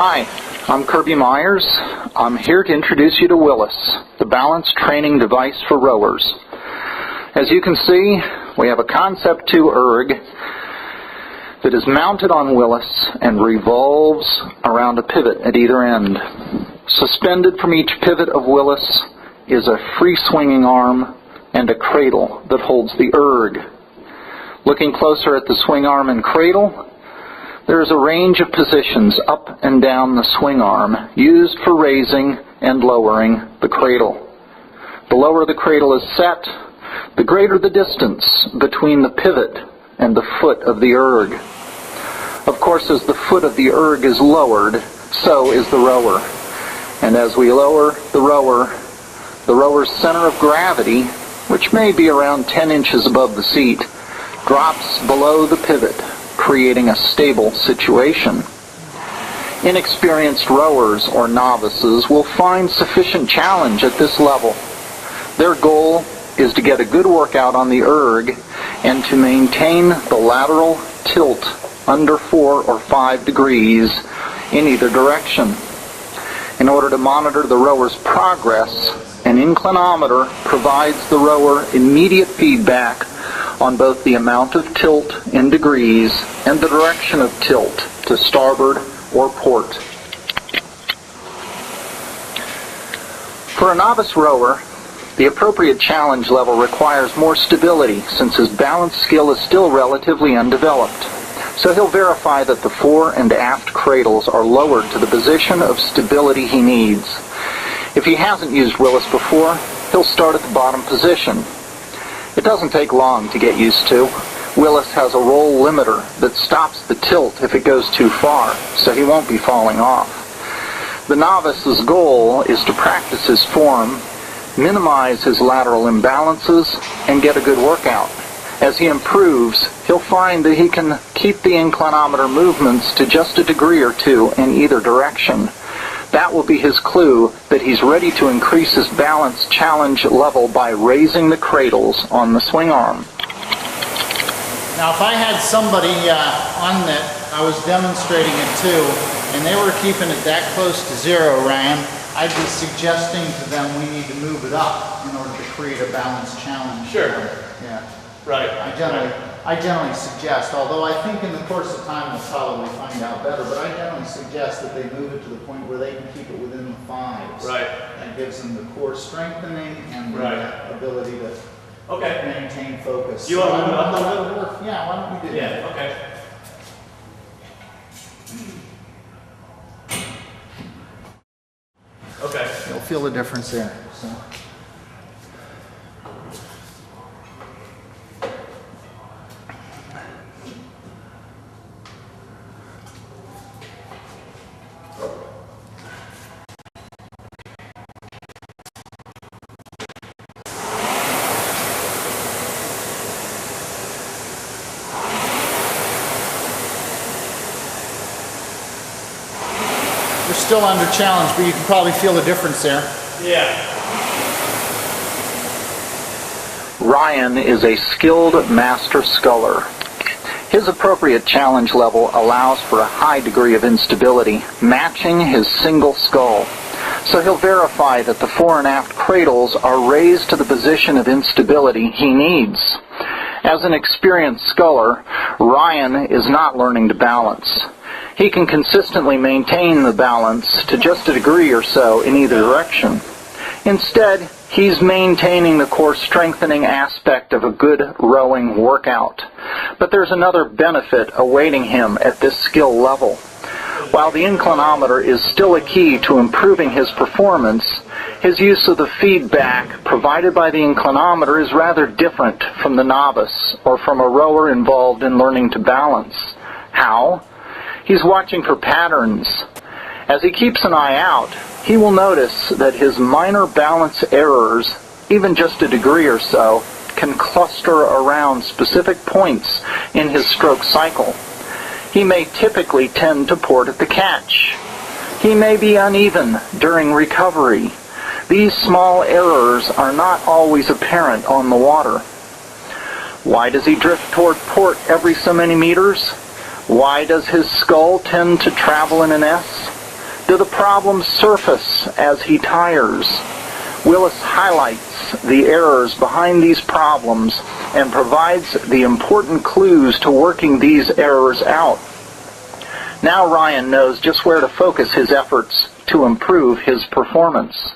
Hi, I'm Kirby Myers. I'm here to introduce you to WILIS, the balance training device for rowers. As you can see, we have a Concept 2 erg that is mounted on WILIS and revolves around a pivot at either end. Suspended from each pivot of WILIS is a free swinging arm and a cradle that holds the erg. Looking closer at the swing arm and cradle, there is a range of positions up and down the swing arm used for raising and lowering the cradle. The lower the cradle is set, the greater the distance between the pivot and the foot of the erg. Of course, as the foot of the erg is lowered, so is the rower. And as we lower the rower's center of gravity, which may be around 10 inches above the seat, drops below the pivot, creating a stable situation. Inexperienced rowers or novices will find sufficient challenge at this level. Their goal is to get a good workout on the erg and to maintain the lateral tilt under 4 or 5 degrees in either direction. In order to monitor the rower's progress, an inclinometer provides the rower immediate feedback on both the amount of tilt in degrees and the direction of tilt to starboard or port. For a novice rower, the appropriate challenge level requires more stability since his balance skill is still relatively undeveloped. So he'll verify that the fore and aft cradles are lowered to the position of stability he needs. If he hasn't used WILIS before, he'll start at the bottom position. It doesn't take long to get used to. WILIS has a roll limiter that stops the tilt if it goes too far, so he won't be falling off. The novice's goal is to practice his form, minimize his lateral imbalances, and get a good workout. As he improves, he'll find that he can keep the inclinometer movements to just a degree or two in either direction. That will be his clue that he's ready to increase his balance challenge level by raising the cradles on the swing arm. Now if I had somebody on that I was demonstrating it to, and they were keeping it that close to zero, Ryan, I'd be suggesting to them we need to move it up in order to create a balance challenge. Sure. Yeah. Right. I generally suggest, although I think in the course of time we'll probably find out better, but I generally suggest that they move it to the point where they can keep it within the 5s. Right. That gives them the core strengthening and the ability to maintain focus. You want to move it up a little bit? Yeah, why don't we do that? Yeah, okay. Okay. You'll feel the difference there. So. We're still under challenge, but you can probably feel the difference there. Yeah. Ryan is a skilled master sculler. His appropriate challenge level allows for a high degree of instability, matching his single skull. So he'll verify that the fore and aft cradles are raised to the position of instability he needs. As an experienced sculler, Ryan is not learning to balance. He can consistently maintain the balance to just a degree or so in either direction. Instead, he's maintaining the core strengthening aspect of a good rowing workout. But there's another benefit awaiting him at this skill level. While the inclinometer is still a key to improving his performance, his use of the feedback provided by the inclinometer is rather different from the novice or from a rower involved in learning to balance. How? He's watching for patterns. As he keeps an eye out, he will notice that his minor balance errors, even just a degree or so, can cluster around specific points in his stroke cycle. He may typically tend to port at the catch. He may be uneven during recovery. These small errors are not always apparent on the water. Why does he drift toward port every so many meters? Why does his skull tend to travel in an S? Do the problems surface as he tires? WILIS highlights the errors behind these problems and provides the important clues to working these errors out. Now Ryan knows just where to focus his efforts to improve his performance.